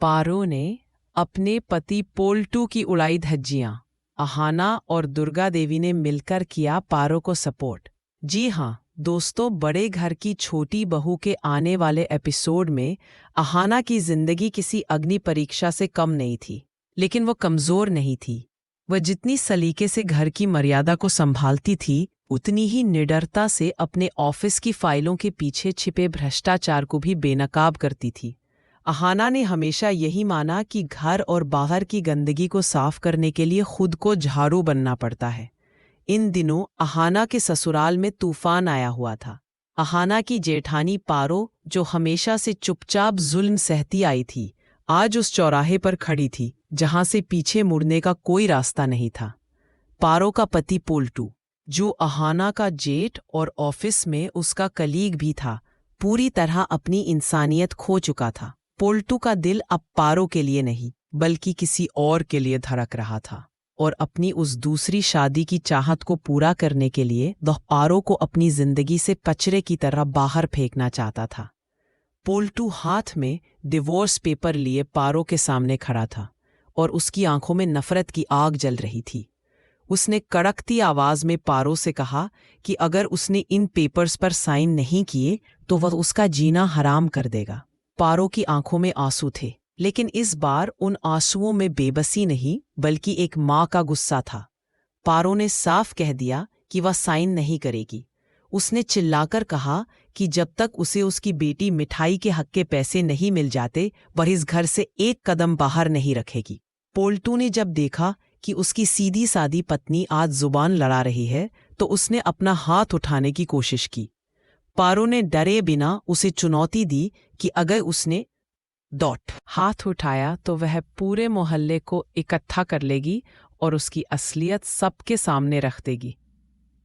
पारो ने अपने पति पोल्टू की उड़ाई धज्जियां। अहाना और दुर्गा देवी ने मिलकर किया पारो को सपोर्ट। जी हाँ दोस्तों, बड़े घर की छोटी बहू के आने वाले एपिसोड में अहाना की जिंदगी किसी अग्नि परीक्षा से कम नहीं थी। लेकिन वो कमजोर नहीं थी। वह जितनी सलीके से घर की मर्यादा को संभालती थी, उतनी ही निडरता से अपने ऑफिस की फाइलों के पीछे छिपे भ्रष्टाचार को भी बेनकाब करती थी। अहाना ने हमेशा यही माना कि घर और बाहर की गंदगी को साफ करने के लिए खुद को झाड़ू बनना पड़ता है। इन दिनों अहाना के ससुराल में तूफान आया हुआ था। अहाना की जेठानी पारो, जो हमेशा से चुपचाप जुल्म सहती आई थी, आज उस चौराहे पर खड़ी थी जहां से पीछे मुड़ने का कोई रास्ता नहीं था। पारो का पति पोल्टू, जो अहाना का जेठ और ऑफिस में उसका कलीग भी था, पूरी तरह अपनी इंसानियत खो चुका था। पोल्टू का दिल अब पारो के लिए नहीं बल्कि किसी और के लिए धड़क रहा था, और अपनी उस दूसरी शादी की चाहत को पूरा करने के लिए वह पारो को अपनी जिंदगी से कचरे की तरह बाहर फेंकना चाहता था। पोल्टू हाथ में डिवोर्स पेपर लिए पारो के सामने खड़ा था और उसकी आंखों में नफरत की आग जल रही थी। उसने कड़कती आवाज में पारो से कहा कि अगर उसने इन पेपर्स पर साइन नहीं किए तो वह उसका जीना हराम कर देगा। पारो की आंखों में आंसू थे, लेकिन इस बार उन आंसुओं में बेबसी नहीं बल्कि एक माँ का गुस्सा था। पारो ने साफ कह दिया कि वह साइन नहीं करेगी। उसने चिल्लाकर कहा कि जब तक उसे उसकी बेटी मिठाई के हक के पैसे नहीं मिल जाते, वह इस घर से एक कदम बाहर नहीं रखेगी। पोल्टू ने जब देखा कि उसकी सीधी सादी पत्नी आज जुबान लड़ा रही है, तो उसने अपना हाथ उठाने की कोशिश की। पारो ने डरे बिना उसे चुनौती दी कि अगर उसने हाथ उठाया तो वह पूरे मोहल्ले को इकट्ठा कर लेगी और उसकी असलियत सबके सामने रख देगी।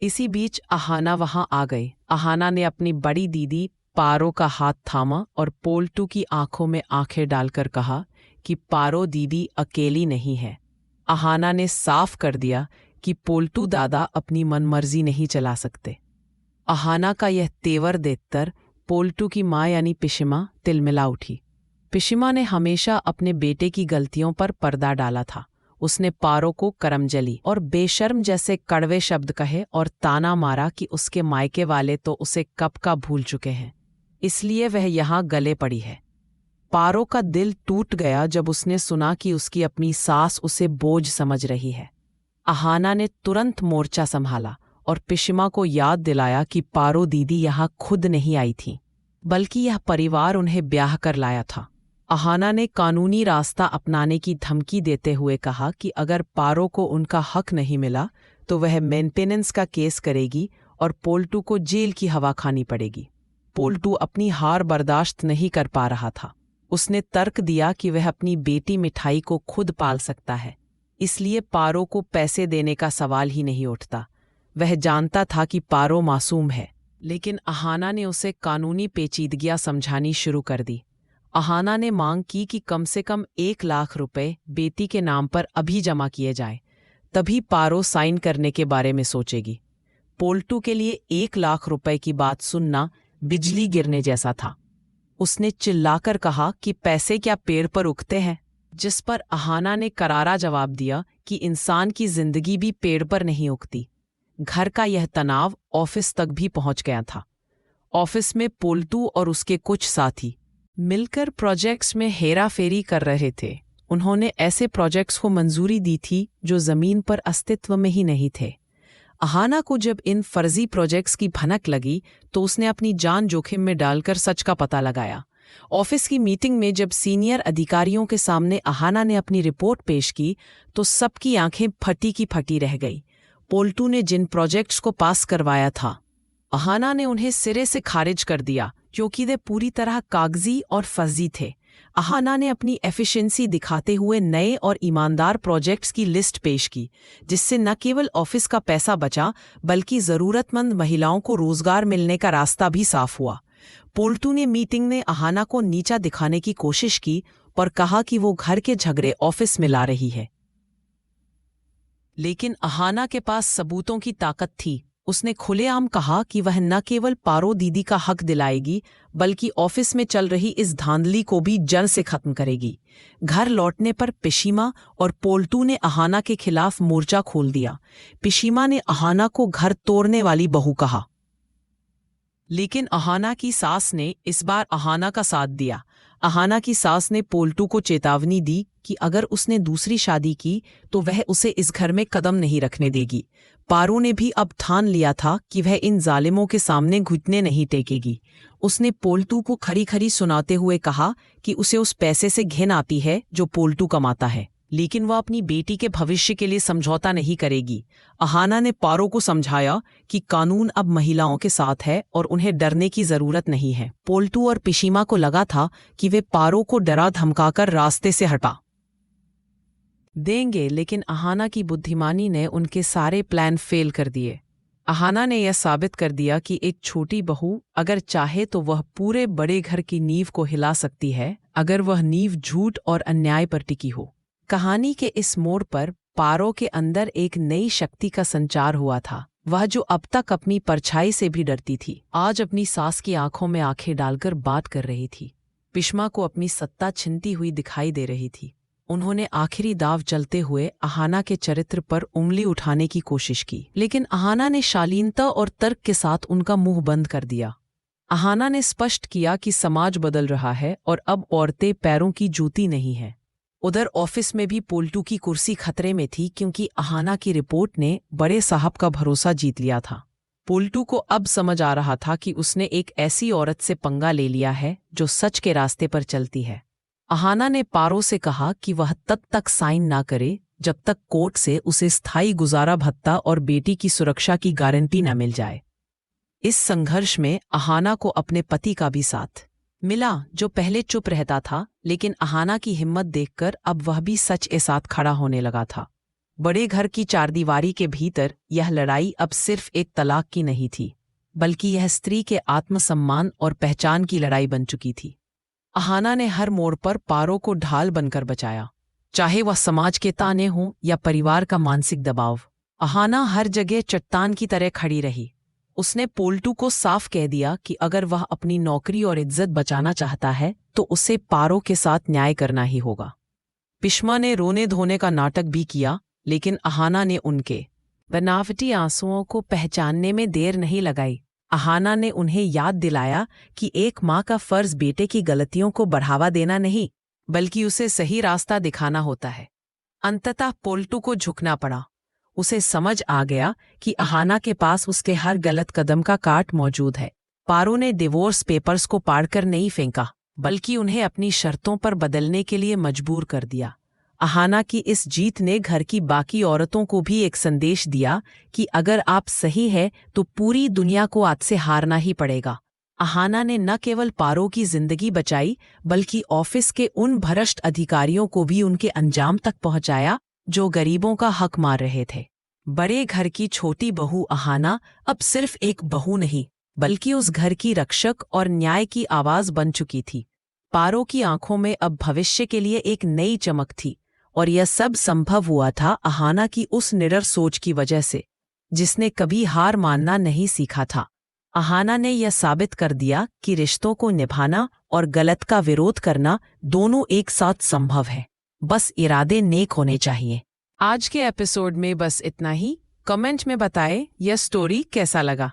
इसी बीच अहाना वहां आ गई। अहाना ने अपनी बड़ी दीदी पारो का हाथ थामा और पोल्टू की आंखों में आंखें डालकर कहा कि पारो दीदी अकेली नहीं है। अहाना ने साफ कर दिया कि पोल्टू दादा अपनी मनमर्जी नहीं चला सकते। अहाना का यह तेवर देखकर पोल्टू की माँ यानी पिशिमा तिलमिला उठी। पिशिमा ने हमेशा अपने बेटे की गलतियों पर पर्दा डाला था। उसने पारो को करमजली और बेशर्म जैसे कड़वे शब्द कहे और ताना मारा कि उसके मायके वाले तो उसे कब का भूल चुके हैं, इसलिए वह यहाँ गले पड़ी है। पारो का दिल टूट गया जब उसने सुना कि उसकी अपनी सास उसे बोझ समझ रही है। अहाना ने तुरंत मोर्चा संभाला और पिशिमा को याद दिलाया कि पारो दीदी यहाँ खुद नहीं आई थी, बल्कि यह परिवार उन्हें ब्याह कर लाया था। अहाना ने कानूनी रास्ता अपनाने की धमकी देते हुए कहा कि अगर पारो को उनका हक नहीं मिला तो वह मेंटेनेंस का केस करेगी और पोल्टू को जेल की हवा खानी पड़ेगी। पोल्टू अपनी हार बर्दाश्त नहीं कर पा रहा था। उसने तर्क दिया कि वह अपनी बेटी मिठाई को खुद पाल सकता है, इसलिए पारो को पैसे देने का सवाल ही नहीं उठता। वह जानता था कि पारो मासूम है, लेकिन अहाना ने उसे कानूनी पेचीदगियां समझानी शुरू कर दी। अहाना ने मांग की कि कम से कम 1 लाख रुपए बेटी के नाम पर अभी जमा किए जाएं, तभी पारो साइन करने के बारे में सोचेगी। पोल्टू के लिए 1 लाख रुपए की बात सुनना बिजली गिरने जैसा था। उसने चिल्लाकर कहा कि पैसे क्या पेड़ पर उगते हैं, जिस पर अहाना ने करारा जवाब दिया कि इंसान की जिंदगी भी पेड़ पर नहीं उगती। घर का यह तनाव ऑफिस तक भी पहुंच गया था। ऑफिस में पोल्टू और उसके कुछ साथी मिलकर प्रोजेक्ट्स में हेराफेरी कर रहे थे। उन्होंने ऐसे प्रोजेक्ट्स को मंजूरी दी थी जो जमीन पर अस्तित्व में ही नहीं थे। अहाना को जब इन फर्जी प्रोजेक्ट्स की भनक लगी तो उसने अपनी जान जोखिम में डालकर सच का पता लगाया। ऑफिस की मीटिंग में जब सीनियर अधिकारियों के सामने अहाना ने अपनी रिपोर्ट पेश की तो सबकी आंखें फटी की फटी रह गई। पोल्टू ने जिन प्रोजेक्ट्स को पास करवाया था, अहाना ने उन्हें सिरे से खारिज कर दिया क्योंकि वे पूरी तरह कागजी और फर्जी थे। अहाना ने अपनी एफिशिएंसी दिखाते हुए नए और ईमानदार प्रोजेक्ट्स की लिस्ट पेश की, जिससे न केवल ऑफिस का पैसा बचा बल्कि ज़रूरतमंद महिलाओं को रोजगार मिलने का रास्ता भी साफ हुआ। पोल्टू ने मीटिंग में अहाना को नीचा दिखाने की कोशिश की और कहा कि वो घर के झगड़े ऑफिस में ला रही है, लेकिन अहाना के पास सबूतों की ताकत थी। उसने खुलेआम कहा कि वह न केवल पारो दीदी का हक दिलाएगी बल्कि ऑफिस में चल रही इस धांधली को भी जड़ से खत्म करेगी। घर लौटने पर पिशीमा और पोल्टू ने अहाना के खिलाफ मोर्चा खोल दिया। पिशीमा ने अहाना को घर तोड़ने वाली बहू कहा, लेकिन अहाना की सास ने इस बार अहाना का साथ दिया। अहाना की सास ने पोल्टू को चेतावनी दी कि अगर उसने दूसरी शादी की तो वह उसे इस घर में कदम नहीं रखने देगी। पारो ने भी अब ठान लिया था कि वह इन जालिमों के सामने घुटने नहीं टेकेगी। उसने पोल्टू को खरी खरी सुनाते हुए कहा कि उसे उस पैसे से घिन आती है जो पोल्टू कमाता है, लेकिन वह अपनी बेटी के भविष्य के लिए समझौता नहीं करेगी। अहाना ने पारो को समझाया कि कानून अब महिलाओं के साथ है और उन्हें डरने की जरूरत नहीं है। पोल्टू और पिशीमा को लगा था कि वे पारो को डरा धमकाकर रास्ते से हटा देंगे, लेकिन अहाना की बुद्धिमानी ने उनके सारे प्लान फेल कर दिए। अहाना ने यह साबित कर दिया कि एक छोटी बहू अगर चाहे तो वह पूरे बड़े घर की नींव को हिला सकती है, अगर वह नींव झूठ और अन्याय पर टिकी हो। कहानी के इस मोड़ पर पारो के अंदर एक नई शक्ति का संचार हुआ था। वह जो अब तक अपनी परछाई से भी डरती थी, आज अपनी सास की आंखों में आंखें डालकर बात कर रही थी। पिशीमा को अपनी सत्ता छिनती हुई दिखाई दे रही थी। उन्होंने आखिरी दाव चलते हुए अहाना के चरित्र पर उंगली उठाने की कोशिश की, लेकिन अहाना ने शालीनता और तर्क के साथ उनका मुंह बंद कर दिया। अहाना ने स्पष्ट किया कि समाज बदल रहा है और अब औरतें पैरों की जूती नहीं है। उधर ऑफिस में भी पोल्टू की कुर्सी खतरे में थी, क्योंकि अहाना की रिपोर्ट ने बड़े साहब का भरोसा जीत लिया था। पोल्टू को अब समझ आ रहा था कि उसने एक ऐसी औरत से पंगा ले लिया है जो सच के रास्ते पर चलती है। अहाना ने पारो से कहा कि वह तब तक साइन ना करे जब तक कोर्ट से उसे स्थायी गुजारा भत्ता और बेटी की सुरक्षा की गारंटी न मिल जाए। इस संघर्ष में अहाना को अपने पति का भी साथ मिला, जो पहले चुप रहता था, लेकिन अहाना की हिम्मत देखकर अब वह भी सच के साथ खड़ा होने लगा था। बड़े घर की चारदीवारी के भीतर यह लड़ाई अब सिर्फ एक तलाक की नहीं थी, बल्कि यह स्त्री के आत्मसम्मान और पहचान की लड़ाई बन चुकी थी। अहाना ने हर मोड़ पर पारो को ढाल बनकर बचाया, चाहे वह समाज के ताने हों या परिवार का मानसिक दबाव। अहाना हर जगह चट्टान की तरह खड़ी रही। उसने पोल्टू को साफ कह दिया कि अगर वह अपनी नौकरी और इज्जत बचाना चाहता है तो उसे पारो के साथ न्याय करना ही होगा। पिशीमा ने रोने धोने का नाटक भी किया, लेकिन अहाना ने उनके बनावटी आंसुओं को पहचानने में देर नहीं लगाई। अहाना ने उन्हें याद दिलाया कि एक माँ का फर्ज बेटे की गलतियों को बढ़ावा देना नहीं, बल्कि उसे सही रास्ता दिखाना होता है। अंततः पोल्टू को झुकना पड़ा। उसे समझ आ गया कि अहाना के पास उसके हर गलत कदम का काट मौजूद है। पारो ने डिवोर्स पेपर्स को पाड़कर नहीं फेंका, बल्कि उन्हें अपनी शर्तों पर बदलने के लिए मजबूर कर दिया। अहाना की इस जीत ने घर की बाकी औरतों को भी एक संदेश दिया कि अगर आप सही है तो पूरी दुनिया को आज से हारना ही पड़ेगा। अहाना ने न केवल पारो की जिंदगी बचाई, बल्कि ऑफिस के उन भ्रष्ट अधिकारियों को भी उनके अंजाम तक पहुंचाया जो गरीबों का हक मार रहे थे। बड़े घर की छोटी बहू अहाना अब सिर्फ एक बहू नहीं, बल्कि उस घर की रक्षक और न्याय की आवाज बन चुकी थी। पारो की आंखों में अब भविष्य के लिए एक नई चमक थी, और यह सब संभव हुआ था अहाना की उस निडर सोच की वजह से, जिसने कभी हार मानना नहीं सीखा था। अहाना ने यह साबित कर दिया कि रिश्तों को निभाना और गलत का विरोध करना दोनों एक साथ संभव है, बस इरादे नेक होने चाहिए। आज के एपिसोड में बस इतना ही। कमेंट में बताएं यह स्टोरी कैसा लगा।